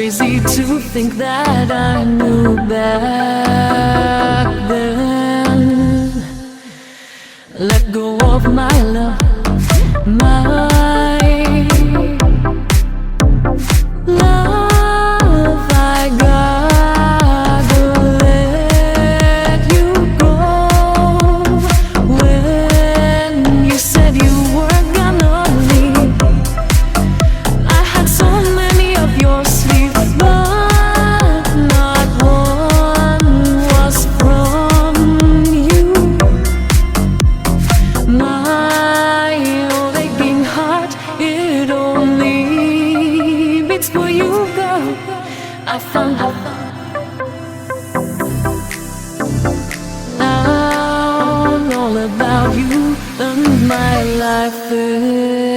crazy to think that I knew back then. Let go of my love, my love. I gotta let you go. When you said you were gonna leave, I had so many of your sleep, but not one was from you. My old aching heart, it only beats for you, girl. I found out all about you, and my life is